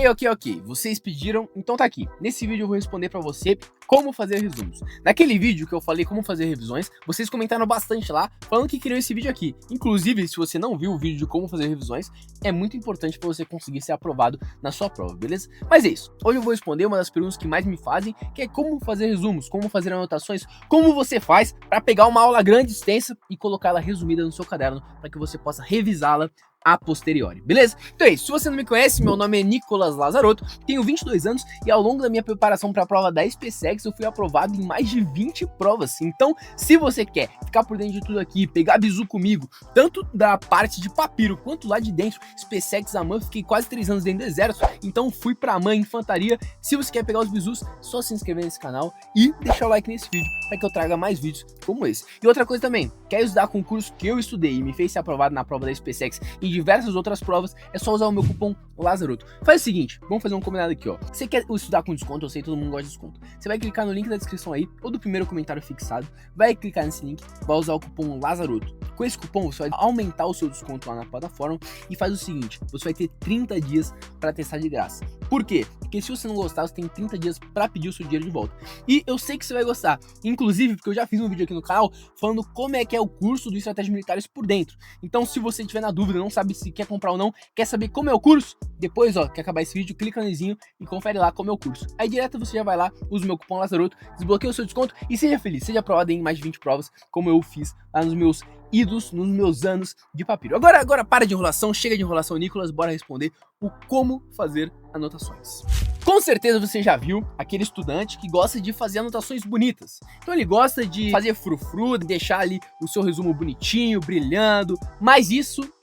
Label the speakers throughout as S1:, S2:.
S1: Ok. Vocês pediram, então tá aqui. Nesse vídeo eu vou responder pra você como fazer resumos. Naquele vídeo que eu falei como fazer revisões, vocês comentaram bastante lá, falando que queriam esse vídeo aqui. Inclusive, se você não viu o vídeo de como fazer revisões, é muito importante pra você conseguir ser aprovado na sua prova, beleza? Mas é isso. Hoje eu vou responder uma das perguntas que mais me fazem, que é como fazer resumos, como fazer anotações, como você faz pra pegar uma aula grande, extensa e colocá-la resumida no seu caderno, para que você possa revisá-la a posteriori, beleza? Então é isso, se você não me conhece, meu nome é Nicolas Lazarotto, tenho 22 anos e ao longo da minha preparação para a prova da SpaceX eu fui aprovado em mais de 20 provas. Então, se você quer ficar por dentro de tudo aqui, pegar bizu comigo, tanto da parte de papiro quanto lá de dentro, SpaceX AMAN, fiquei quase 3 anos dentro do exército, então fui para AMAN Infantaria. Se você quer pegar os bizus, só se inscrever nesse canal e deixar o like nesse vídeo para que eu traga mais vídeos como esse. E outra coisa também, quer estudar com o curso que eu estudei e me fez ser aprovado na prova da SpaceX e diversas outras provas, é só usar o meu cupom Lazarotto. Faz o seguinte, vamos fazer um combinado aqui, ó. Você quer estudar com desconto? Eu sei que todo mundo gosta de desconto. Você vai clicar no link da descrição aí, ou do primeiro comentário fixado, vai clicar nesse link, vai usar o cupom Lazarotto. Com esse cupom, você vai aumentar o seu desconto lá na plataforma e faz o seguinte, você vai ter 30 dias para testar de graça. Por quê? Porque se você não gostar, você tem 30 dias para pedir o seu dinheiro de volta. E eu sei que você vai gostar, inclusive porque eu já fiz um vídeo aqui no canal falando como é que é o curso do Estratégias Militares por dentro. Então, se você tiver na dúvida, não sabe se quer comprar ou não, quer saber como é o curso, depois, ó, que acabar esse vídeo, clica no izinho e confere lá como é o curso. Aí direto você já vai lá, usa o meu cupom Lazarotto, desbloqueia o seu desconto e seja feliz, seja aprovado em mais de 20 provas, como eu fiz lá nos meus idos, nos meus anos de papiro. Agora para de enrolação, chega de enrolação, Nicolas, bora responder o como fazer anotações. Com certeza você já viu aquele estudante que gosta de fazer anotações bonitas. Então ele gosta de fazer frufru, de deixar ali o seu resumo bonitinho, brilhando, mas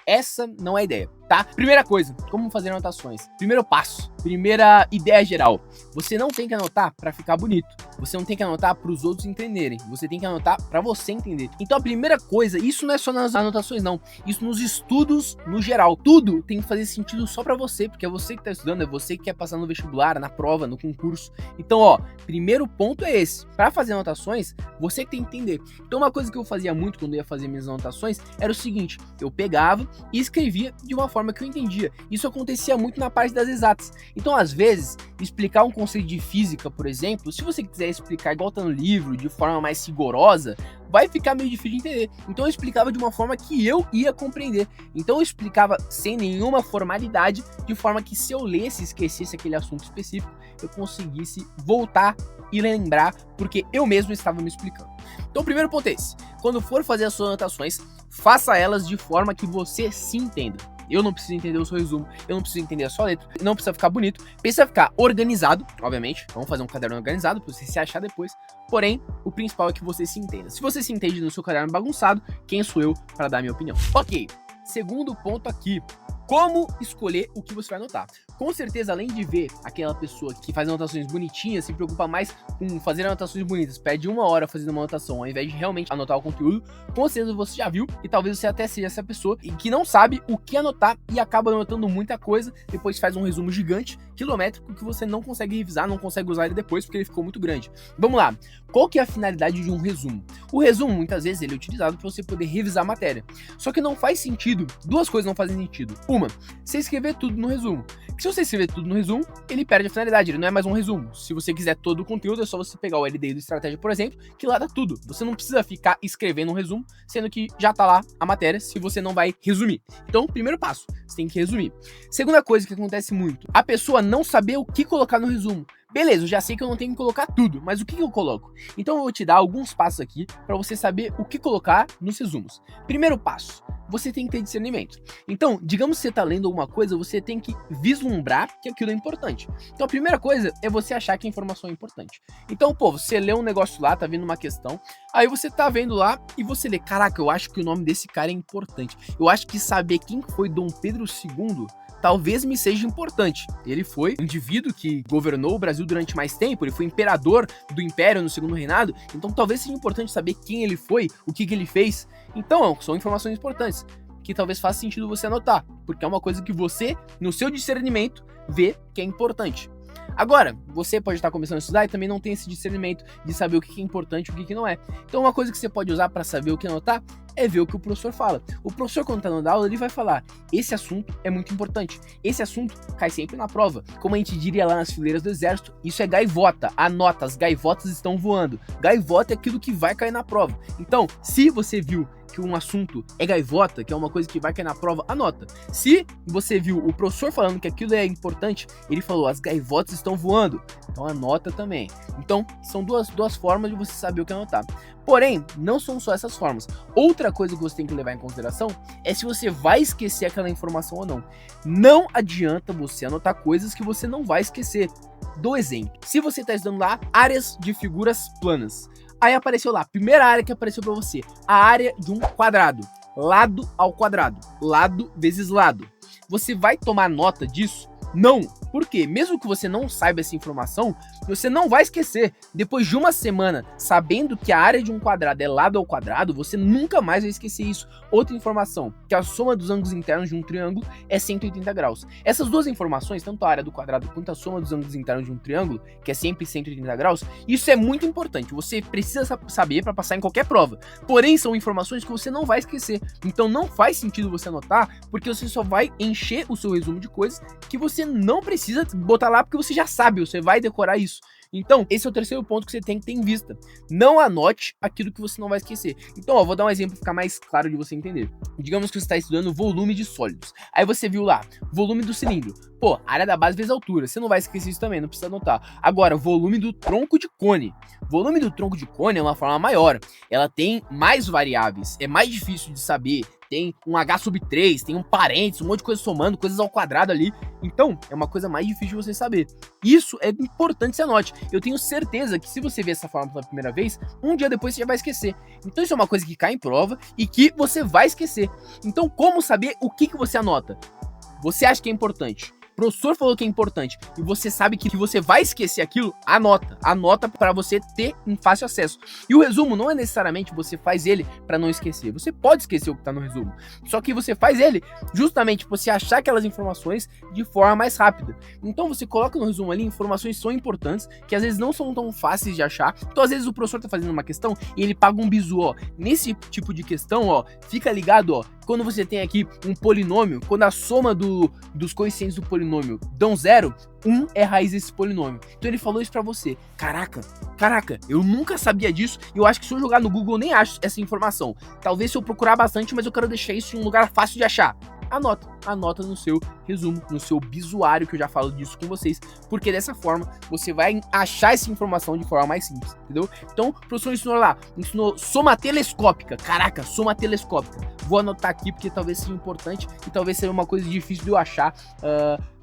S1: essa não é a ideia, tá? Primeira coisa, como fazer anotações? Primeiro passo, primeira ideia geral. Você não tem que anotar para ficar bonito. Você não tem que anotar para os outros entenderem. Você tem que anotar para você entender. Então a primeira coisa, isso não é só nas anotações não. Isso nos estudos no geral. Tudo tem que fazer sentido só para você, porque é você que tá estudando, é você que quer passar no vestibular, na prova, no concurso. Então, ó, primeiro ponto é esse. Para fazer anotações, você que tem que entender. Então uma coisa que eu fazia muito quando eu ia fazer minhas anotações era o seguinte, eu pegava e escrevia de uma forma que eu entendia. Isso acontecia muito na parte das exatas. Então, às vezes, explicar um conceito de física, por exemplo, se você quiser explicar igual tá no livro, de forma mais rigorosa, vai ficar meio difícil de entender. Então eu explicava de uma forma que eu ia compreender. Então eu explicava sem nenhuma formalidade, de forma que se eu lesse e esquecesse aquele assunto específico, eu conseguisse voltar e lembrar, porque eu mesmo estava me explicando. Então o primeiro ponto é esse. Quando for fazer as suas anotações, faça elas de forma que você se entenda. Eu não preciso entender o seu resumo, eu não preciso entender a sua letra, não precisa ficar bonito, precisa ficar organizado, obviamente, vamos fazer um caderno organizado para você se achar depois, porém, o principal é que você se entenda. Se você se entende no seu caderno bagunçado, quem sou eu para dar minha opinião? Ok, segundo ponto aqui, como escolher o que você vai anotar? Com certeza, além de ver aquela pessoa que faz anotações bonitinhas, se preocupa mais com fazer anotações bonitas, perde 1 hora fazendo uma anotação ao invés de realmente anotar o conteúdo, com certeza você já viu e talvez você até seja essa pessoa e que não sabe o que anotar e acaba anotando muita coisa, depois faz um resumo gigante, quilométrico, que você não consegue revisar, não consegue usar ele depois porque ele ficou muito grande. Vamos lá, qual que é a finalidade de um resumo? O resumo, muitas vezes, ele é utilizado para você poder revisar a matéria, só que não faz sentido, duas coisas não fazem sentido. Uma, você escrever tudo no resumo. Se você escrever tudo no resumo, ele perde a finalidade, ele não é mais um resumo. Se você quiser todo o conteúdo, é só você pegar o LDI do Estratégia, por exemplo, que lá dá tudo. Você não precisa ficar escrevendo um resumo, sendo que já tá lá a matéria, se você não vai resumir. Então, primeiro passo, você tem que resumir. Segunda coisa que acontece muito, a pessoa não saber o que colocar no resumo. Beleza, eu já sei que eu não tenho que colocar tudo, mas o que eu coloco? Então eu vou te dar alguns passos aqui para você saber o que colocar nos resumos. Primeiro passo, você tem que ter discernimento. Então, digamos que você está lendo alguma coisa, você tem que vislumbrar que aquilo é importante. Então a primeira coisa é você achar que a informação é importante. Então, pô, você lê um negócio lá, tá vendo uma questão, aí você tá vendo lá e você lê, caraca, eu acho que o nome desse cara é importante. Eu acho que saber quem foi Dom Pedro II talvez me seja importante. Ele foi um indivíduo que governou o Brasil durante mais tempo, ele foi imperador do Império no segundo reinado, então talvez seja importante saber quem ele foi, o que ele fez. Então, são informações importantes, que talvez faça sentido você anotar, porque é uma coisa que você, no seu discernimento, vê que é importante. Agora, você pode estar começando a estudar e também não tem esse discernimento de saber o que é importante e o que não é. Então uma coisa que você pode usar para saber o que anotar é ver o que o professor fala. O professor, quando tá dando aula, ele vai falar: esse assunto é muito importante, esse assunto cai sempre na prova. Como a gente diria lá nas fileiras do exército, isso é gaivota, anota, as gaivotas estão voando. Gaivota é aquilo que vai cair na prova. Então, se você viu que um assunto é gaivota, que é uma coisa que vai cair na prova, anota. Se você viu o professor falando que aquilo é importante, ele falou: as gaivotas estão voando, então anota também. Então, são duas formas de você saber o que anotar. Porém, não são só essas formas. Outra coisa que você tem que levar em consideração é se você vai esquecer aquela informação ou não. Não adianta você anotar coisas que você não vai esquecer. Dou exemplo. Se você está estudando lá áreas de figuras planas, aí apareceu lá, primeira área que apareceu para você, a área de um quadrado, lado ao quadrado, lado vezes lado. Você vai tomar nota disso? Não. Por quê? Mesmo que você não saiba essa informação, você não vai esquecer. Depois de uma semana, sabendo que a área de um quadrado é lado ao quadrado, você nunca mais vai esquecer isso. Outra informação, que a soma dos ângulos internos de um triângulo é 180 graus. Essas duas informações, tanto a área do quadrado quanto a soma dos ângulos internos de um triângulo, que é sempre 180 graus, isso é muito importante. Você precisa saber para passar em qualquer prova. Porém, são informações que você não vai esquecer. Então não faz sentido você anotar, porque você só vai encher o seu resumo de coisas que você não precisa botar lá, porque você já sabe, você vai decorar isso. Então, esse é o terceiro ponto que você tem que ter em vista. Não anote aquilo que você não vai esquecer. Então, ó, vou dar um exemplo para ficar mais claro de você entender. Digamos que você está estudando volume de sólidos. Aí você viu lá, volume do cilindro. Pô, área da base vezes altura. Você não vai esquecer isso também, não precisa anotar. Agora, volume do tronco de cone. Volume do tronco de cone é uma forma maior. Ela tem mais variáveis. É mais difícil de saber. Tem um H sub 3, tem um parênteses, um monte de coisa somando, coisas ao quadrado ali. Então, é uma coisa mais difícil de você saber. Isso é importante que você anote. Eu tenho certeza que se você ver essa forma pela primeira vez, um dia depois você já vai esquecer. Então isso é uma coisa que cai em prova e que você vai esquecer. Então, como saber o que você anota? Você acha que é importante? O professor falou que é importante e você sabe que você vai esquecer aquilo, anota para você ter um fácil acesso. E o resumo não é necessariamente você faz ele para não esquecer, você pode esquecer o que tá no resumo, só que você faz ele justamente para você achar aquelas informações de forma mais rápida. Então você coloca no resumo ali informações que são importantes, que às vezes não são tão fáceis de achar. Então às vezes o professor tá fazendo uma questão e ele paga um bizu, ó, nesse tipo de questão, ó, fica ligado, ó, quando você tem aqui um polinômio, quando a soma dos coeficientes do polinômio dão 0, 1 é a raiz desse polinômio. Então ele falou isso pra você. Caraca, eu nunca sabia disso e eu acho que se eu jogar no Google eu nem acho essa informação. Talvez se eu procurar bastante, mas eu quero deixar isso em um lugar fácil de achar. Anota no seu resumo, no seu bisuário, que eu já falo disso com vocês, porque dessa forma você vai achar essa informação de forma mais simples, entendeu? Então, o professor ensinou soma telescópica. Caraca, soma telescópica. Vou anotar aqui porque talvez seja importante e talvez seja uma coisa difícil de eu achar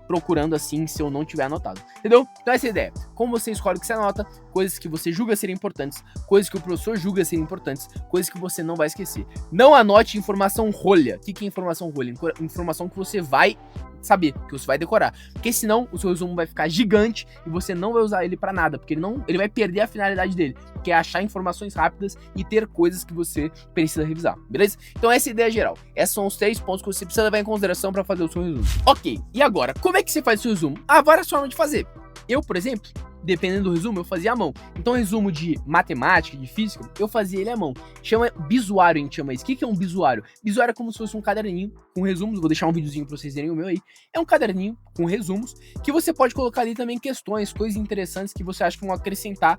S1: procurando assim, se eu não tiver anotado, entendeu? Então essa é a ideia. Como você escolhe o que você anota, coisas que você julga serem importantes, coisas que o professor julga serem importantes, coisas que você não vai esquecer. Não anote informação rolha. O que é informação rolha? Informação que você vai saber, que você vai decorar, porque senão o seu resumo vai ficar gigante e você não vai usar ele pra nada, porque ele vai perder a finalidade dele, que é achar informações rápidas e ter coisas que você precisa revisar, beleza? Então essa é a ideia geral. Esses são os 3 pontos que você precisa levar em consideração para fazer o seu resumo. Ok, e agora, como é que você faz o seu resumo? Há várias formas de fazer. Eu, por exemplo, dependendo do resumo, eu fazia à mão. Então, resumo de matemática, de física, eu fazia ele à mão. Chama bisuário, a gente chama isso. O que é um bisuário? Bisuário é como se fosse um caderninho com resumos. Vou deixar um videozinho pra vocês verem o meu aí. É um caderninho com resumos que você pode colocar ali também questões, coisas interessantes que você acha que vão acrescentar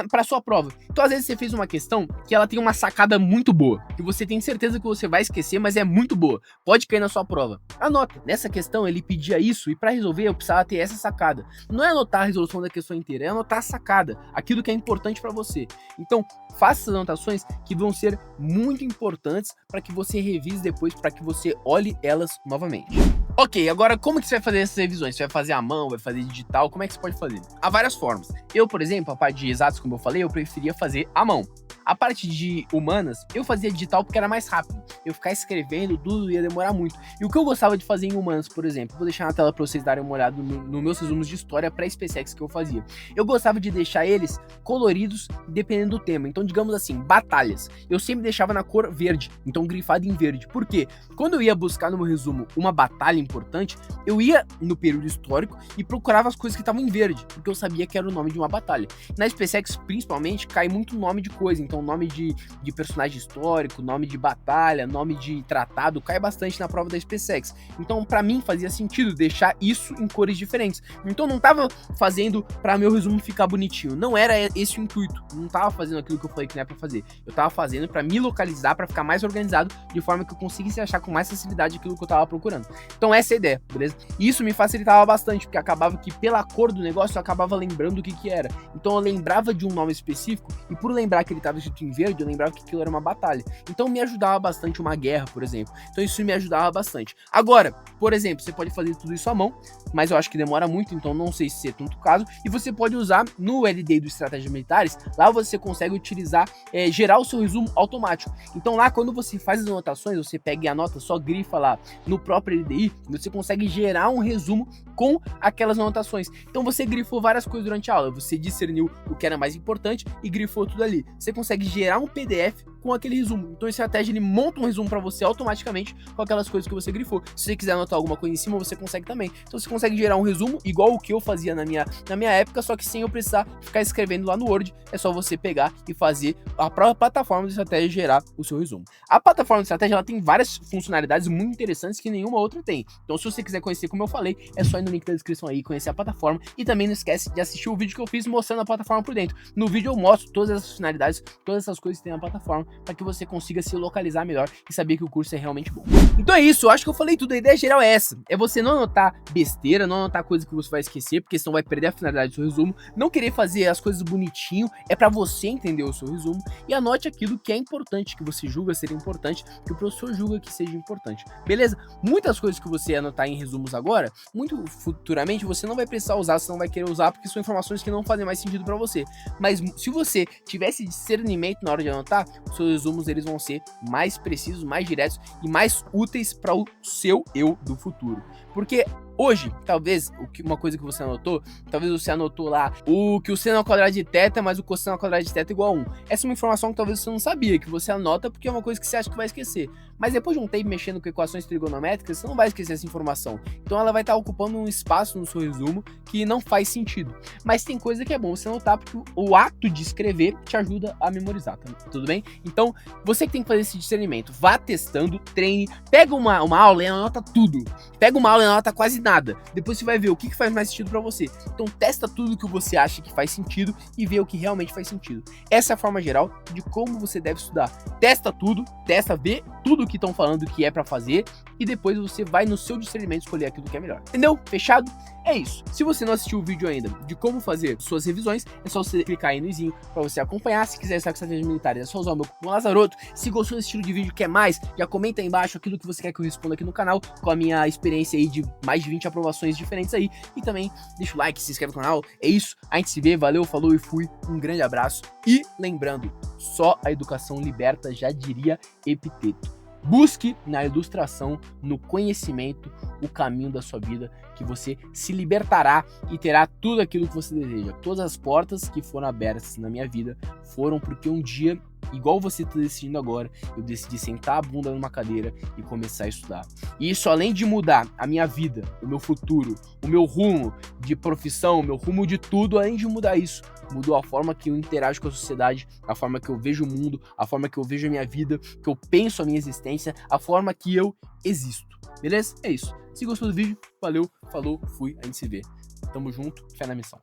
S1: pra sua prova. Então, às vezes, você fez uma questão que ela tem uma sacada muito boa, que você tem certeza que você vai esquecer, mas é muito boa. Pode cair na sua prova. Anota. Nessa questão, ele pedia isso e pra resolver, eu precisava ter essa sacada. Não é anotar a resolução da questão inteira, é anotar a sacada, aquilo que é importante para você. Então, faça essas anotações que vão ser muito importantes para que você revise depois, para que você olhe elas novamente. Ok, agora como que você vai fazer essas revisões? Você vai fazer à mão, vai fazer digital, como é que você pode fazer? Há várias formas. Eu, por exemplo, a parte de exatos, como eu falei, eu preferia fazer à mão. A parte de humanas, eu fazia digital porque era mais rápido. Eu ficar escrevendo tudo ia demorar muito. E o que eu gostava de fazer em humanas, por exemplo, vou deixar na tela para vocês darem uma olhada nos meus resumos de história para SpaceX que eu fazia. Eu gostava de deixar eles coloridos dependendo do tema. Então, digamos assim, batalhas. Eu sempre deixava na cor verde, então grifado em verde. Por quê? Quando eu ia buscar no meu resumo uma batalha importante, eu ia no período histórico e procurava as coisas que estavam em verde, porque eu sabia que era o nome de uma batalha. Na SpaceX, principalmente, cai muito nome de coisa. Então, nome de personagem histórico, nome de batalha, nome de tratado, cai bastante na prova da SpaceX. Então, pra mim, fazia sentido deixar isso em cores diferentes. Então, não tava fazendo pra meu resumo ficar bonitinho. Não era esse o intuito. Não tava fazendo aquilo que eu falei que não é pra fazer. Eu tava fazendo pra me localizar, pra ficar mais organizado, de forma que eu conseguisse achar com mais facilidade aquilo que eu tava procurando. Então, essa é a ideia, beleza? E isso me facilitava bastante, porque acabava que, pela cor do negócio, eu acabava lembrando o que era. Então, eu lembrava de um nome específico, e por lembrar que ele tava escrito em verde, eu lembrava que aquilo era uma batalha. Então, me ajudava bastante uma guerra, por exemplo. Então, isso me ajudava bastante. Agora, por exemplo, você pode fazer tudo isso à mão, mas eu acho que demora muito, então não sei se é tanto caso. E você pode usar no LDI do Estratégias Militares, lá você consegue utilizar, gerar o seu resumo automático. Então lá, quando você faz as anotações, você pega e anota, só grifa lá no próprio LDI, você consegue gerar um resumo com aquelas anotações. Então você grifou várias coisas durante a aula, você discerniu o que era mais importante e grifou tudo ali. Você consegue gerar um PDF com aquele resumo. Então a estratégia, ele monta um resumo para você automaticamente com aquelas coisas que você grifou. Se você quiser anotar alguma coisa em cima, você consegue também. Então você consegue gerar um resumo igual o que eu fazia na minha época, só que sem eu precisar ficar escrevendo lá no Word. É só você pegar e fazer a própria plataforma de estratégia gerar o seu resumo. A plataforma de estratégia, ela tem várias funcionalidades muito interessantes que nenhuma outra tem. Então se você quiser conhecer, como eu falei, é só ir no link da descrição aí, conhecer a plataforma, e também não esquece de assistir o vídeo que eu fiz mostrando a plataforma por dentro. No vídeo eu mostro todas essas funcionalidades, todas essas coisas que tem na plataforma, para que você consiga se localizar melhor e saber que o curso é realmente bom. Então é isso, eu acho que eu falei tudo, a ideia geral é essa, é você não anotar besteira, não anotar coisa que você vai esquecer, porque senão vai perder a finalidade do seu resumo, não querer fazer as coisas bonitinho, é para você entender o seu resumo, e anote aquilo que é importante, que você julga ser importante, que o professor julga que seja importante, beleza? Muitas coisas que você anotar em resumos agora, muito futuramente você não vai precisar usar, você não vai querer usar, porque são informações que não fazem mais sentido para você, mas se você tivesse discernimento na hora de anotar, os seus resumos eles vão ser mais precisos, mais diretos e mais úteis para o seu eu do futuro, porque hoje, talvez, uma coisa que você anotou, talvez você anotou lá o que o seno ao quadrado de θ mais o cosseno ao quadrado de θ é igual a 1. Essa é uma informação que talvez você não sabia, que você anota porque é uma coisa que você acha que vai esquecer. Mas depois de um tempo mexendo com equações trigonométricas, você não vai esquecer essa informação. Então ela vai estar ocupando um espaço no seu resumo que não faz sentido. Mas tem coisa que é bom você anotar, porque o ato de escrever te ajuda a memorizar, tá? Tudo bem? Então, você que tem que fazer esse discernimento, vá testando, treine, pega uma aula e anota tudo. Pega uma aula e anota quase nada. Depois você vai ver o que faz mais sentido pra você. Então testa tudo que você acha que faz sentido e vê o que realmente faz sentido. Essa é a forma geral de como você deve estudar. Testa tudo, vê tudo que estão falando que é pra fazer e depois você vai no seu discernimento escolher aquilo que é melhor. Entendeu? Fechado? É isso. Se você não assistiu o vídeo ainda de como fazer suas revisões, é só você clicar aí no izinho pra você acompanhar. Se quiser estar com estratégias militares, é só usar o meu cupom Lazaroto. Se gostou desse estilo de vídeo, quer mais, já comenta aí embaixo aquilo que você quer que eu responda aqui no canal, com a minha experiência aí de mais de 20 aprovações diferentes aí. E também deixa o like, se inscreve no canal. É isso. A gente se vê. Valeu, falou e fui. Um grande abraço. E lembrando, só a educação liberta, já diria Epiteto. Busque na ilustração, no conhecimento, o caminho da sua vida, que você se libertará e terá tudo aquilo que você deseja. Todas as portas que foram abertas na minha vida foram porque um dia, igual você está decidindo agora, eu decidi sentar a bunda numa cadeira e começar a estudar. E isso, além de mudar a minha vida, o meu futuro, o meu rumo de profissão, o meu rumo de tudo, além de mudar isso, mudou a forma que eu interajo com a sociedade, a forma que eu vejo o mundo, a forma que eu vejo a minha vida, que eu penso a minha existência, a forma que eu existo. Beleza? É isso. Se gostou do vídeo, valeu, falou, fui, a gente se vê. Tamo junto, fé na missão.